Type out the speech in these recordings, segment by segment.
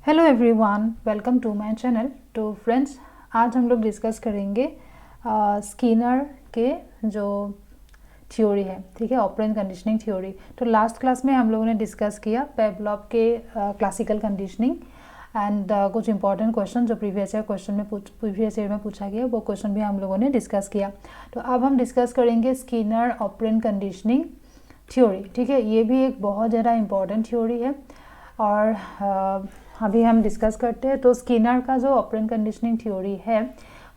Hello everyone, welcome to my channel. तो friends, आज हम लोग डिस्कस करेंगे स्किनर के जो थ्योरी है, ठीक है, ऑपरेंट कंडीशनिंग थ्योरी। तो लास्ट क्लास में हम लोगों ने डिस्कस किया पेवलोव के क्लासिकल कंडीशनिंग एंड कुछ इंपॉर्टेंट क्वेश्चन जो प्रीवियस ईयर में पूछा गया वो क्वेश्चन भी हम लोगों ने डिस्कस किया। तो अब हम डिस्कस करेंगे स्किनर ऑपरेंट कंडीशनिंग थ्योरी, ठीक है। ये भी एक बहुत ज़्यादा इम्पॉर्टेंट थ्योरी है और अभी हम डिस्कस करते हैं। तो स्किनर का जो ऑपरेंट कंडीशनिंग थ्योरी है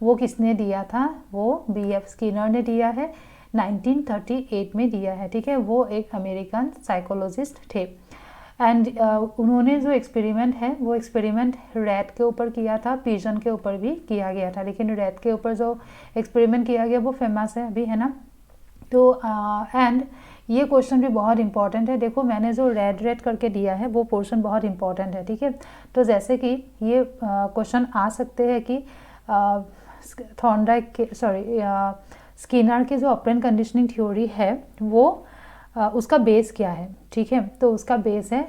वो किसने दिया था? वो बीएफ स्किनर ने दिया है, 1938 में दिया है, ठीक है। वो एक अमेरिकन साइकोलॉजिस्ट थे एंड उन्होंने जो एक्सपेरिमेंट है वो एक्सपेरिमेंट रैट के ऊपर किया था, पिजन के ऊपर भी किया गया था, लेकिन रैट के ऊपर जो एक्सपेरिमेंट किया गया वो फेमस है अभी, है ना। तो एंड ये क्वेश्चन भी बहुत इंपॉर्टेंट है। देखो, मैंने जो रेड करके दिया है वो पोर्शन बहुत इंपॉर्टेंट है, ठीक है। तो जैसे कि ये क्वेश्चन आ सकते हैं कि थॉर्नडाइक के स्किनर के जो ऑपरेंट कंडीशनिंग थ्योरी है वो उसका बेस क्या है, ठीक है। तो उसका बेस है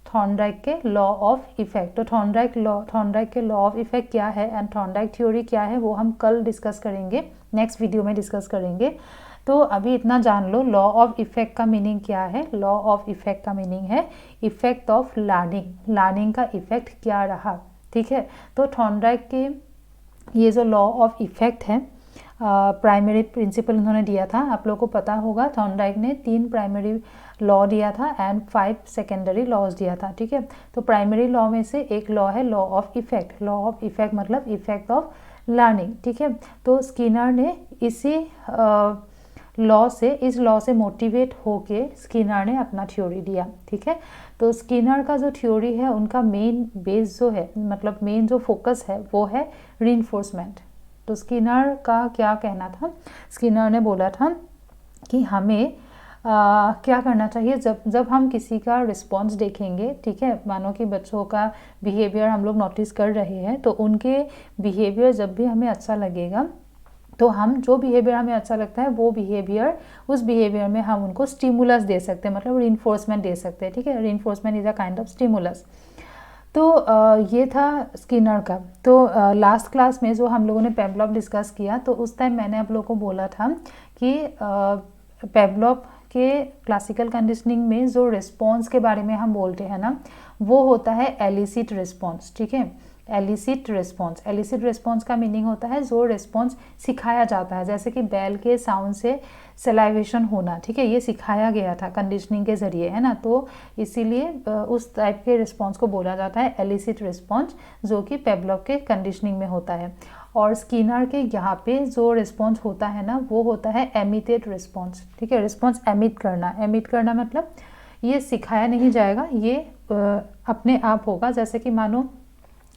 थॉर्नडाइक के लॉ ऑफ इफेक्ट। तो थॉर्नडाइक के लॉ ऑफ इफेक्ट क्या है एंड थॉर्नडाइक थ्योरी क्या है वो हम कल डिस्कस करेंगे, नेक्स्ट वीडियो में डिस्कस करेंगे। तो अभी इतना जान लो, लॉ ऑफ इफेक्ट का मीनिंग क्या है। लॉ ऑफ इफेक्ट का मीनिंग है इफेक्ट ऑफ लर्निंग का इफेक्ट क्या रहा, ठीक है। तो थॉर्नडाइक के ये जो लॉ ऑफ इफेक्ट है, प्राइमरी प्रिंसिपल उन्होंने दिया था, आप लोगों को पता होगा। थॉर्नडाइक ने 3 प्राइमरी लॉ दिया था एंड 5 सेकेंडरी लॉज दिया था, ठीक है। तो प्राइमरी लॉ में से एक लॉ है law of effect. Law of effect मतलब इफेक्ट ऑफ लर्निंग, ठीक है। तो स्किनर ने इसी इस लॉ से मोटिवेट होके स्किनर ने अपना थ्योरी दिया, ठीक है। तो स्किनर का जो थ्योरी है उनका मेन बेस जो है, मतलब मेन जो फोकस है वो है रीइंफोर्समेंट। तो स्किनर का क्या कहना था? स्किनर ने बोला था कि हमें क्या करना चाहिए जब हम किसी का रिस्पॉन्स देखेंगे, ठीक है। मानो कि बच्चों का बिहेवियर हम लोग नोटिस कर रहे हैं, तो उनके बिहेवियर जब भी हमें अच्छा लगेगा तो हम जो बिहेवियर हमें अच्छा लगता है वो बिहेवियर, उस बिहेवियर में हम उनको स्टिमुलस दे सकते हैं, मतलब रीइंफोर्समेंट दे सकते हैं, ठीक है। Reinforcement is a kind of stimulus. तो ये था स्किनर का। तो लास्ट क्लास में जो हम लोगों ने पेवलोव डिस्कस किया, तो उस टाइम मैंने आप लोगों को बोला था कि पेवलोव के क्लासिकल कंडीशनिंग में जो रिस्पॉन्स के बारे में हम बोलते हैं ना, वो होता है एलिसिट रिस्पॉन्स, ठीक है। एलिसिट रिस्पॉन्स का मीनिंग होता है जो रिस्पॉन्स सिखाया जाता है, जैसे कि बैल के साउंड से सलाइवेशन होना, ठीक है। ये सिखाया गया था कंडीशनिंग के जरिए, है ना। तो इसीलिए उस टाइप के रिस्पॉन्स को बोला जाता है एलिसिट रिस्पॉन्स, जो कि पेवलोव के कंडीशनिंग में होता है। और स्किनर के यहाँ पे जो रिस्पॉन्स होता है ना वो होता है एमिटेड रिस्पॉन्स, ठीक है। रिस्पॉन्स एमिट करना मतलब ये सिखाया नहीं जाएगा, ये अपने आप होगा। जैसे कि मानो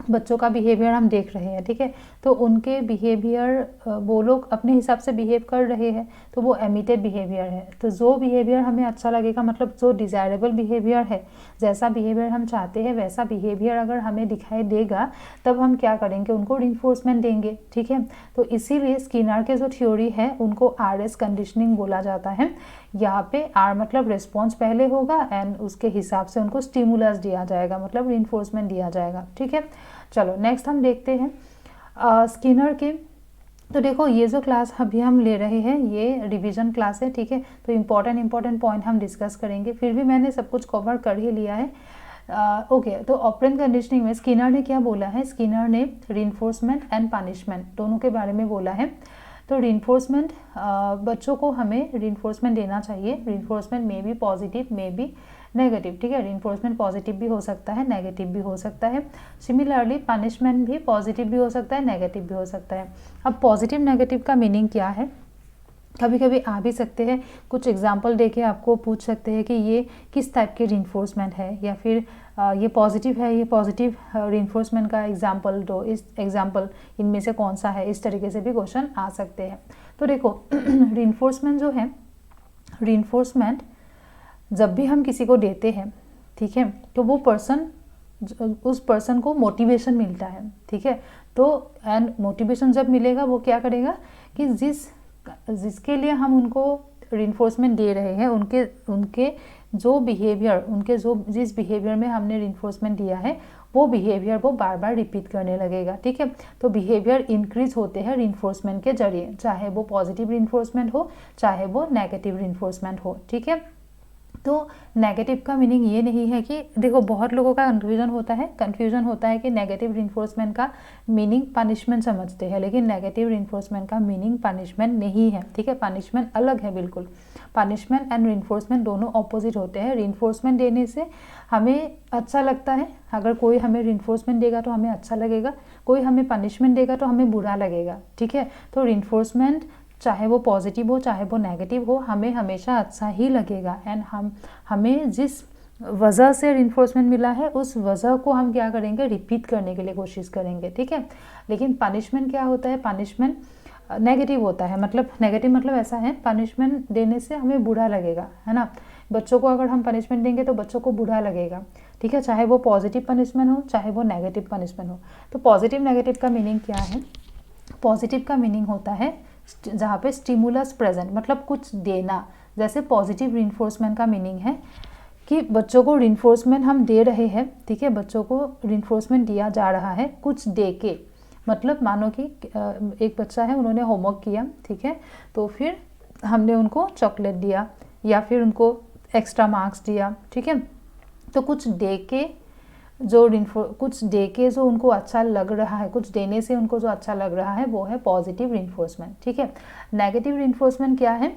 बच्चों का बिहेवियर हम देख रहे हैं, ठीक है। तो उनके बिहेवियर वो लोग अपने हिसाब से बिहेव कर रहे हैं, तो वो एमिटेड बिहेवियर है। तो जो बिहेवियर हमें अच्छा लगेगा, मतलब जो डिज़ायरेबल बिहेवियर है, जैसा बिहेवियर हम चाहते हैं वैसा बिहेवियर अगर हमें दिखाई देगा तब हम क्या करेंगे, उनको रीइंफोर्समेंट देंगे, ठीक है। तो इसीलिए स्किनर के जो थ्योरी है उनको RS कंडीशनिंग बोला जाता है। यहाँ पे R मतलब रिस्पॉन्स पहले होगा एंड उसके हिसाब से उनको स्टिमुलस दिया जाएगा, मतलब रीइंफोर्समेंट दिया जाएगा, ठीक है। चलो नेक्स्ट हम देखते हैं स्किनर के। तो देखो, ये जो क्लास अभी हम ले रहे हैं ये रिवीजन क्लास है, ठीक है। तो इम्पॉर्टेंट पॉइंट हम डिस्कस करेंगे, फिर भी मैंने सब कुछ कवर कर ही लिया है। ओके, तो ऑपरेंट कंडीशनिंग में स्किनर ने क्या बोला है? स्किनर ने रीइंफोर्समेंट एंड पनिशमेंट दोनों के बारे में बोला है। तो रीइंफोर्समेंट, बच्चों को हमें रीइंफोर्समेंट देना चाहिए। Reinforcement may be positive, may be negative, ठीक है। रीइंफोर्समेंट पॉजिटिव भी हो सकता है, नेगेटिव भी हो सकता है। सिमिलरली पनिशमेंट भी पॉजिटिव भी हो सकता है, नेगेटिव भी हो सकता है। अब पॉजिटिव नेगेटिव का मीनिंग क्या है? कभी कभी आ भी सकते हैं, कुछ एग्जाम्पल देके आपको पूछ सकते हैं कि ये किस टाइप के रीइंफोर्समेंट है, या फिर ये पॉजिटिव है, ये पॉजिटिव रीइंफोर्समेंट का एग्जाम्पल दो, इस एग्जाम्पल इनमें से कौन सा है, इस तरीके से भी क्वेश्चन आ सकते हैं। तो देखो रीइंफोर्समेंट जो है, रीइंफोर्समेंट जब भी हम किसी को देते हैं, ठीक है, तो वो उस पर्सन को मोटिवेशन मिलता है, ठीक है। तो एंड मोटिवेशन जब मिलेगा वो क्या करेगा कि जिसके लिए हम उनको रीइंफोर्समेंट दे रहे हैं उनके जो बिहेवियर उनके जो जिस बिहेवियर में हमने रिइंफोर्समेंट दिया है वो बिहेवियर वो बार बार रिपीट करने लगेगा, ठीक है। तो बिहेवियर इंक्रीज होते हैं रिइंफोर्समेंट के जरिए, चाहे वो पॉजिटिव रिइंफोर्समेंट हो चाहे वो नेगेटिव रिइंफोर्समेंट हो, ठीक है। तो नेगेटिव का मीनिंग ये नहीं है कि, देखो बहुत लोगों का कन्फ्यूजन होता है कि नेगेटिव रिइंफोर्समेंट का मीनिंग पनिशमेंट समझते हैं, लेकिन नेगेटिव रिइंफोर्समेंट का मीनिंग पनिशमेंट नहीं है, ठीक है। पनिशमेंट अलग है बिल्कुल। पनिशमेंट एंड रिइंफोर्समेंट दोनों ऑपोजिट होते हैं। रिइंफोर्समेंट देने से हमें अच्छा लगता है, अगर कोई हमें रिइंफोर्समेंट देगा तो हमें अच्छा लगेगा, कोई हमें पनिशमेंट देगा तो हमें बुरा लगेगा, ठीक है। तो रिइंफोर्समेंट चाहे वो पॉजिटिव हो चाहे वो नेगेटिव हो, हमें हमेशा अच्छा ही लगेगा। एंड हमें जिस वजह से रिइंफोर्समेंट मिला है उस वजह को हम क्या करेंगे, रिपीट करने के लिए कोशिश करेंगे, ठीक है। लेकिन पनिशमेंट क्या होता है, पनिशमेंट नेगेटिव होता है, मतलब नेगेटिव मतलब ऐसा है, पनिशमेंट देने से हमें बुरा लगेगा, है ना। बच्चों को अगर हम पनिशमेंट देंगे तो बच्चों को बुरा लगेगा, ठीक है, चाहे वो पॉजिटिव पनिशमेंट हो चाहे वो नेगेटिव पनिशमेंट हो। तो पॉजिटिव नेगेटिव का मीनिंग क्या है? पॉजिटिव का मीनिंग होता है जहाँ पे स्टिमुलस प्रेजेंट, मतलब कुछ देना। जैसे पॉजिटिव रिइंफोर्समेंट का मीनिंग है कि बच्चों को रिइंफोर्समेंट हम दे रहे हैं, ठीक है, बच्चों को रिइंफोर्समेंट दिया जा रहा है कुछ दे के। मतलब मानो कि एक बच्चा है, उन्होंने होमवर्क किया, ठीक है, तो फिर हमने उनको चॉकलेट दिया या फिर उनको एक्स्ट्रा मार्क्स दिया, ठीक है। तो कुछ दे के जो उनको अच्छा लग रहा है, कुछ देने से उनको जो अच्छा लग रहा है वो है पॉजिटिव रिइंफोर्समेंट, ठीक है। नेगेटिव रिइंफोर्समेंट क्या है?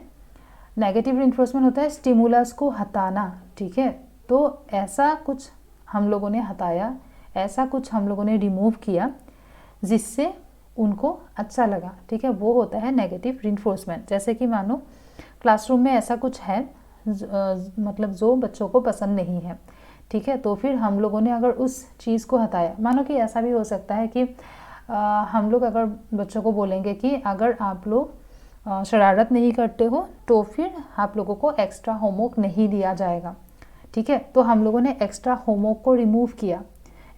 नेगेटिव रिइंफोर्समेंट होता है स्टिमुलस को हटाना, ठीक है। तो ऐसा कुछ हम लोगों ने हटाया, ऐसा कुछ हम लोगों ने रिमूव किया जिससे उनको अच्छा लगा, ठीक है, वो होता है नेगेटिव रिइंफोर्समेंट। जैसे कि मानो क्लासरूम में ऐसा कुछ है मतलब जो बच्चों को पसंद नहीं है, ठीक है, तो फिर हम लोगों ने अगर उस चीज़ को हटाया, मानो कि ऐसा भी हो सकता है कि हम लोग अगर बच्चों को बोलेंगे कि अगर आप लोग शरारत नहीं करते हो तो फिर आप लोगों को एक्स्ट्रा होमवर्क नहीं दिया जाएगा, ठीक है। तो हम लोगों ने एक्स्ट्रा होमवर्क को रिमूव किया,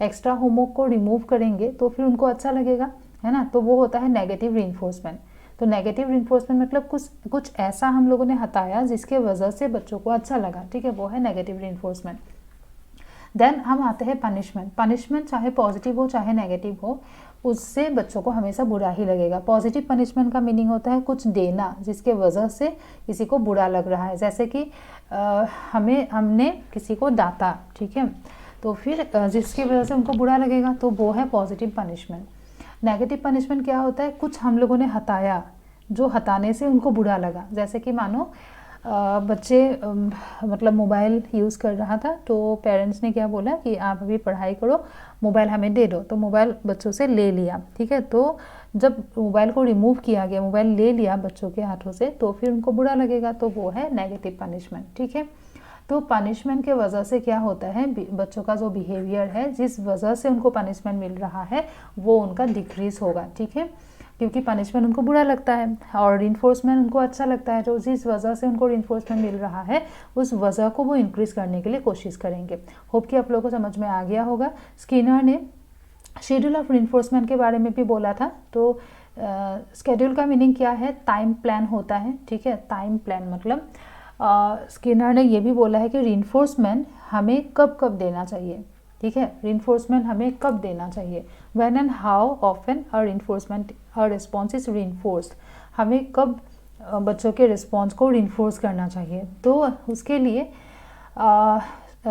एक्स्ट्रा होमवर्क को रिमूव करेंगे तो फिर उनको अच्छा लगेगा, है ना। तो वो होता है नेगेटिव रिइंफोर्समेंट। तो नेगेटिव रिइंफोर्समेंट मतलब कुछ ऐसा हम लोगों ने हटाया जिसके वजह से बच्चों को अच्छा लगा, ठीक है, वो है नेगेटिव रिइंफोर्समेंट। देन हम आते हैं पनिशमेंट। पनिशमेंट चाहे पॉजिटिव हो चाहे नेगेटिव हो, उससे बच्चों को हमेशा बुरा ही लगेगा। पॉजिटिव पनिशमेंट का मीनिंग होता है कुछ देना जिसके वजह से किसी को बुरा लग रहा है। जैसे कि हमने किसी को डांटा, ठीक है, तो फिर जिसकी वजह से उनको बुरा लगेगा, तो वो है पॉजिटिव पनिशमेंट। नेगेटिव पनिशमेंट क्या होता है? कुछ हम लोगों ने हटाया जो हटाने से उनको बुरा लगा। जैसे कि मानो बच्चे मतलब मोबाइल यूज़ कर रहा था, तो पेरेंट्स ने क्या बोला कि आप अभी पढ़ाई करो, मोबाइल हमें दे दो, तो मोबाइल बच्चों से ले लिया, ठीक है। तो जब मोबाइल को रिमूव किया गया, मोबाइल ले लिया बच्चों के हाथों से, तो फिर उनको बुरा लगेगा, तो वो है नेगेटिव पनिशमेंट, ठीक है। तो पनिशमेंट के वजह से क्या होता है, बच्चों का जो बिहेवियर है, जिस वजह से उनको पनिशमेंट मिल रहा है वो उनका डिक्रीज होगा, ठीक है, क्योंकि पनिशमेंट उनको बुरा लगता है और रिइंफोर्समेंट उनको अच्छा लगता है। तो जिस वजह से उनको रिइंफोर्समेंट मिल रहा है उस वजह को वो इंक्रीज करने के लिए कोशिश करेंगे। होप कि आप लोगों को समझ में आ गया होगा। स्किनर ने शेड्यूल ऑफ रिइंफोर्समेंट के बारे में भी बोला था। तो शेड्यूल का मीनिंग क्या है? टाइम प्लान होता है, ठीक है। टाइम प्लान मतलब स्किनर ने ये भी बोला है कि रिइंफोर्समेंट हमें कब कब देना चाहिए, ठीक है। रिइंफोर्समेंट हमें कब देना चाहिए, when and how often a response is reinforced, हमें कब बच्चों के रिस्पॉन्स को रिइंफोर्स करना चाहिए। तो उसके लिए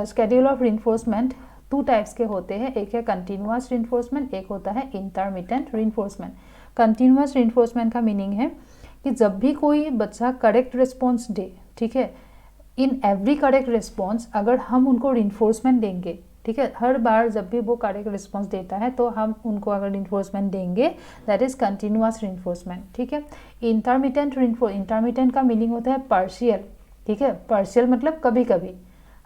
शेड्यूल ऑफ रिइंफोर्समेंट 2 टाइप्स के होते हैं, एक है कंटिन्यूअस रिइंफोर्समेंट, एक होता है इंटरमिटेंट रिइंफोर्समेंट। कंटिन्यूअस रिइंफोर्समेंट का मीनिंग है कि जब भी कोई बच्चा करेक्ट रिस्पॉन्स दे, ठीक है, इन एवरी करेक्ट रिस्पॉन्स अगर हम उनको रिइंफोर्समेंट देंगे, ठीक है, हर बार जब भी वो करेक्ट रिस्पॉन्स देता है तो हम उनको अगर रिइंफोर्समेंट देंगे, दैट इज कंटिन्यूअस रिइंफोर्समेंट, ठीक है। इंटरमिटेंट का मीनिंग होता है पार्शियल, ठीक है। पार्शियल मतलब कभी कभी,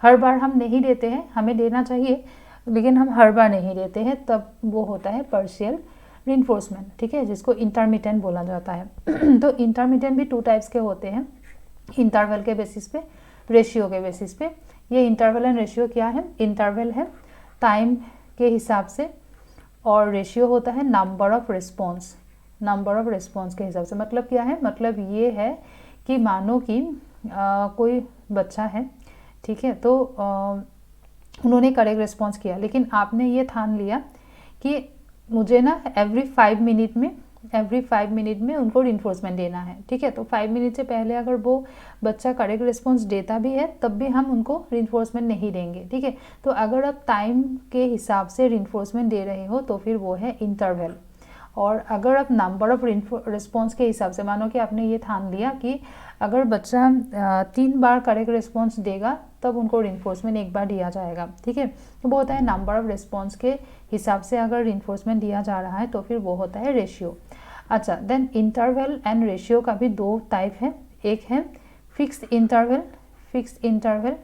हर बार हम नहीं देते हैं, हमें देना चाहिए लेकिन हम हर बार नहीं देते हैं, तब वो होता है पार्शियल रिइंफोर्समेंट, ठीक है, जिसको इंटरमिटेंट बोला जाता है। तो इंटरमिटेंट भी 2 टाइप्स के होते हैं, इंटरवल के बेसिस पे, रेशियो के बेसिस पे। ये इंटरवल एंड रेशियो क्या है? इंटरवल है टाइम के हिसाब से और रेशियो होता है number of response, number of response के हिसाब से। मतलब क्या है? मतलब ये है कि मानो कि कोई बच्चा है, ठीक है। तो उन्होंने करेक्ट रिस्पॉन्स किया, लेकिन आपने ये ठान लिया कि मुझे ना एवरी 5 मिनट में उनको रिइंफोर्समेंट देना है, ठीक है। तो 5 मिनट से पहले अगर वो बच्चा करेक्ट रिस्पॉन्स देता भी है तब भी हम उनको रिइंफोर्समेंट नहीं देंगे, ठीक है। तो अगर आप टाइम के हिसाब से रिइंफोर्समेंट दे रहे हो तो फिर वो है इंटरवल। और अगर आप नंबर ऑफ रिस्पॉन्स के हिसाब से, मानो कि आपने ये ठान लिया कि अगर बच्चा 3 बार करेक्ट रिस्पॉन्स देगा तब उनको रिइंफोर्समेंट 1 बार दिया जाएगा, ठीक है। तो वो होता है नंबर ऑफ रिस्पॉन्स के हिसाब से अगर रिइंफोर्समेंट दिया जा रहा है तो फिर वो होता है रेशियो। अच्छा, देन इंटरवल एंड रेशियो का भी 2 टाइप है, एक है फिक्स्ड इंटरवल,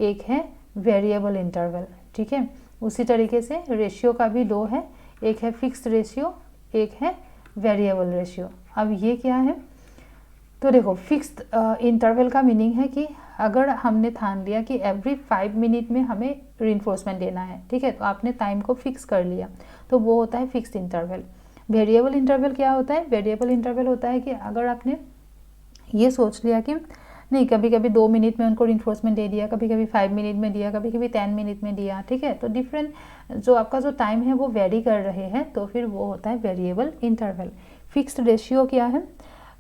एक है वेरिएबल इंटरवल, ठीक है। उसी तरीके से रेशियो का भी 2 है, एक है फिक्स्ड रेशियो, एक है वेरिएबल रेशियो। अब ये क्या है, तो देखो फिक्स्ड इंटरवल का मीनिंग है कि अगर हमने ठान लिया कि एवरी 5 मिनट में हमें रिइंफोर्समेंट देना है, ठीक है, तो आपने टाइम को फिक्स कर लिया, तो वो होता है फिक्स्ड इंटरवल। वेरिएबल इंटरवल क्या होता है, वेरिएबल इंटरवल होता है कि अगर आपने ये सोच लिया कि नहीं, कभी कभी 2 मिनट में उनको रिइंफोर्समेंट दे दिया, कभी कभी 5 मिनट में दिया, कभी कभी 10 मिनट में दिया, ठीक है, तो डिफरेंट जो आपका जो टाइम है वो वेरी कर रहे हैं, तो फिर वो होता है वेरिएबल इंटरवल। फिक्स्ड रेशियो क्या है,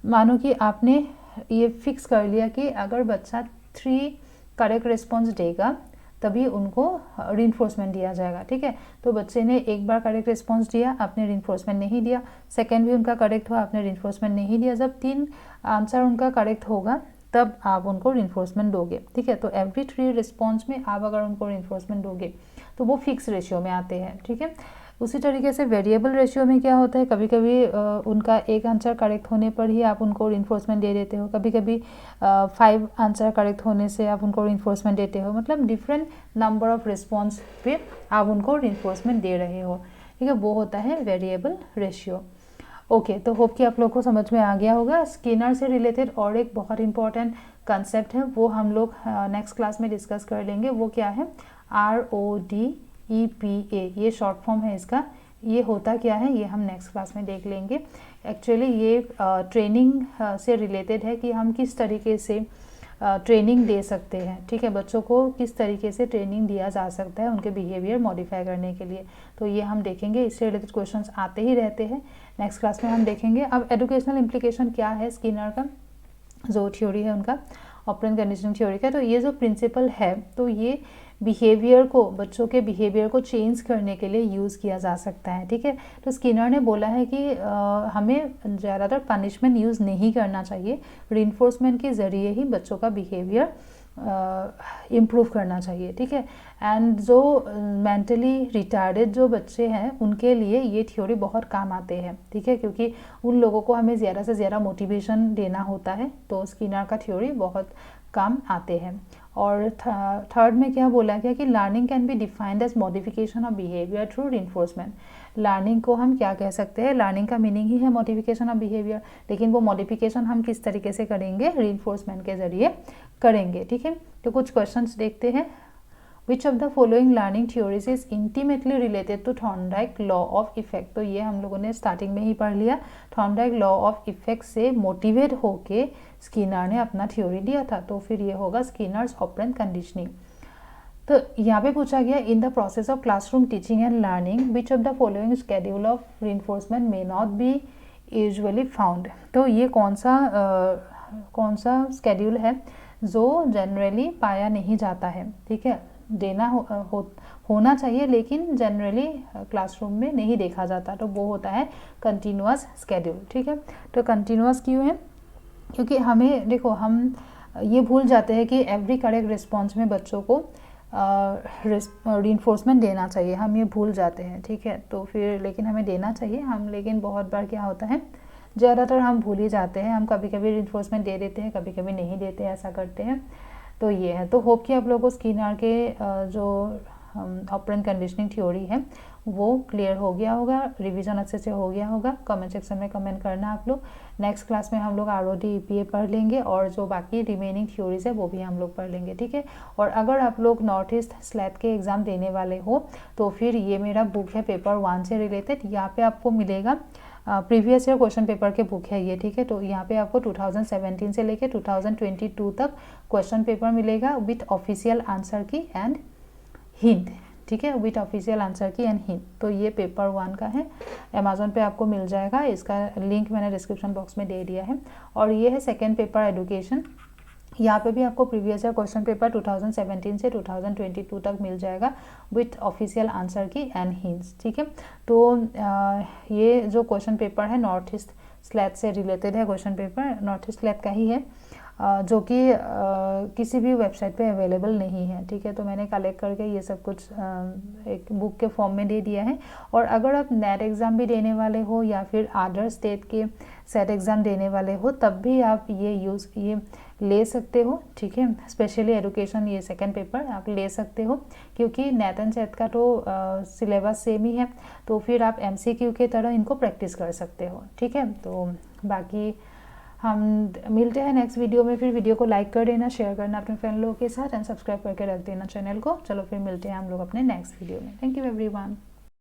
मानो कि आपने ये फिक्स कर लिया कि अगर बच्चा 3 करेक्ट रिस्पॉन्स देगा तभी उनको रिइंफोर्समेंट दिया जाएगा, ठीक है। तो बच्चे ने 1 बार करेक्ट रिस्पॉन्स दिया, आपने रिइंफोर्समेंट नहीं दिया, सेकंड भी उनका करेक्ट हुआ, आपने रिइंफोर्समेंट नहीं दिया, जब 3 आंसर उनका करेक्ट होगा तब आप उनको रिइंफोर्समेंट दोगे, ठीक है। तो एवरी 3 रिस्पॉन्स में आप अगर उनको रिइंफोर्समेंट दोगे तो वो फिक्स रेशियो में आते हैं, ठीक है। उसी तरीके से वेरिएबल रेशियो में क्या होता है, कभी कभी उनका 1 आंसर करेक्ट होने पर ही आप उनको रिइंफोर्समेंट दे देते हो, कभी कभी 5 आंसर करेक्ट होने से आप उनको रिइंफोर्समेंट देते हो, मतलब डिफरेंट नंबर ऑफ रिस्पॉन्स पे आप उनको रिइंफोर्समेंट दे रहे हो, ठीक है। वो होता है वेरिएबल रेशियो। ओके, तो होप कि आप लोग को समझ में आ गया होगा। स्किनर से रिलेटेड और एक बहुत इंपॉर्टेंट कंसेप्ट है, वो हम लोग नेक्स्ट क्लास में डिस्कस कर लेंगे। वो क्या है, RODEPA, ये शॉर्ट फॉर्म है इसका। ये होता क्या है ये हम नेक्स्ट क्लास में देख लेंगे। एक्चुअली ये ट्रेनिंग से रिलेटेड है कि हम किस तरीके से ट्रेनिंग दे सकते हैं, ठीक है। बच्चों को किस तरीके से ट्रेनिंग दिया जा सकता है उनके बिहेवियर मॉडिफाई करने के लिए, तो ये हम देखेंगे। इससे रिलेटेड क्वेश्चंस आते ही रहते हैं, नेक्स्ट क्लास में हम देखेंगे। अब एजुकेशनल इम्प्लीकेशन क्या है स्किनर का, जो थ्योरी है उनका, ऑपरेंट कंडीशनिंग थ्योरी का, तो ये जो प्रिंसिपल है तो ये बिहेवियर को, बच्चों के बिहेवियर को चेंज करने के लिए यूज़ किया जा सकता है, ठीक है। तो स्किनर ने बोला है कि हमें ज़्यादातर पनिशमेंट यूज़ नहीं करना चाहिए, रिइंफोर्समेंट के ज़रिए ही बच्चों का बिहेवियर इम्प्रूव करना चाहिए, ठीक है। एंड जो मेंटली रिटार्डेड जो बच्चे हैं उनके लिए ये थ्योरी बहुत काम आते हैं, ठीक है, क्योंकि उन लोगों को हमें ज़्यादा से ज़्यादा मोटिवेशन देना होता है, तो स्किनर का थ्योरी बहुत काम आते हैं। और थर्ड में क्या बोला गया कि learning can be defined as modification of behaviour through reinforcement. Learning को हम क्या कह सकते हैं, लर्निंग का मीनिंग ही है मॉडिफिकेशन ऑफ बिहेवियर, लेकिन वो मॉडिफिकेशन हम किस तरीके से करेंगे, रिइंफोर्समेंट के जरिए करेंगे, ठीक है। तो कुछ क्वेश्चंस देखते हैं। Which of the following learning theories is intimately related to Thorndike law of effect. तो ये हम लोगों ने स्टार्टिंग में ही पढ़ लिया। थॉर्नडाइक लॉ ऑफ इफेक्ट से मोटिवेट होके स्किनर ने अपना थ्योरी दिया था, तो फिर ये होगा स्किनर्स ऑपरेंट कंडीशनिंग। तो यहाँ पे पूछा गया in the process of classroom teaching and learning which of the following schedule of reinforcement may not be usually found. तो ये कौन सा स्केड्यूल है जो जनरली पाया नहीं जाता है, ठीक है। देना होना चाहिए लेकिन जनरली क्लासरूम में नहीं देखा जाता, तो वो होता है कंटिन्यूअस स्केड्यूल, ठीक है। तो कंटिन्यूअस क्यों है, क्योंकि हमें देखो, हम ये भूल जाते हैं कि एवरी करेक्ट रिस्पॉन्स में बच्चों को रिइंफोर्समेंट देना चाहिए, हम ये भूल जाते हैं, ठीक है। तो फिर लेकिन हमें देना चाहिए हम, लेकिन बहुत बार क्या होता है, ज़्यादातर हम भूल ही जाते हैं, हम कभी कभी रिइंफोर्समेंट दे देते हैं, कभी कभी नहीं देते, ऐसा करते हैं। तो ये है। तो होप कि आप लोगों को स्किनर के जो ऑपरेंट कंडीशनिंग थ्योरी है वो क्लियर हो गया होगा, रिवीजन अच्छे से हो गया होगा। कमेंट सेक्शन में कमेंट करना आप लोग। नेक्स्ट क्लास में हम लोग ROD EPA पढ़ लेंगे और जो बाकी रिमेनिंग थ्योरीज है वो भी हम लोग पढ़ लेंगे, ठीक है। और अगर आप लोग नॉर्थ ईस्ट स्लैट के एग्ज़ाम देने वाले हो तो फिर ये मेरा बुक है पेपर 1 से रिलेटेड, यहाँ पे आपको मिलेगा प्रीवियस ईयर क्वेश्चन पेपर के बुक है ये, ठीक है। तो यहाँ पे आपको 2017 से लेके 2022 तक क्वेश्चन पेपर मिलेगा विथ ऑफिशियल आंसर की एंड हिंट, ठीक है, विथ ऑफिशियल आंसर की एंड हिंट। तो ये पेपर 1 का है, अमेजोन पे आपको मिल जाएगा, इसका लिंक मैंने डिस्क्रिप्शन बॉक्स में दे दिया है। और ये है सेकेंड पेपर एडुकेशन, यहाँ पे भी आपको प्रीवियस ईयर क्वेश्चन पेपर 2017 से 2022 तक मिल जाएगा विथ ऑफिशियल आंसर की एंड हिंट्स, ठीक है। तो ये जो क्वेश्चन पेपर है नॉर्थ ईस्ट स्लैट से रिलेटेड है, question paper north east slate का ही है, जो कि किसी भी वेबसाइट पे अवेलेबल नहीं है, ठीक है। तो मैंने कलेक्ट करके ये सब कुछ एक बुक के फॉर्म में दे दिया है। और अगर आप नेट एग्ज़ाम भी देने वाले हो या फिर अदर स्टेट के सेट एग्ज़ाम देने वाले हो तब भी आप ये ले सकते हो, ठीक है। स्पेशली एजुकेशन ये सेकंड पेपर आप ले सकते हो क्योंकि नेट एंड सेट का तो सिलेबस सेम ही है, तो फिर आप MCQ के तरह इनको प्रैक्टिस कर सकते हो, ठीक है। तो बाकी हम मिलते हैं नेक्स्ट वीडियो में। फिर वीडियो को लाइक कर देना, शेयर करना अपने फ्रेंड लोगों के साथ एंड सब्सक्राइब करके रख देना चैनल को। चलो फिर मिलते हैं हम लोग अपने नेक्स्ट वीडियो में। Thank you everyone.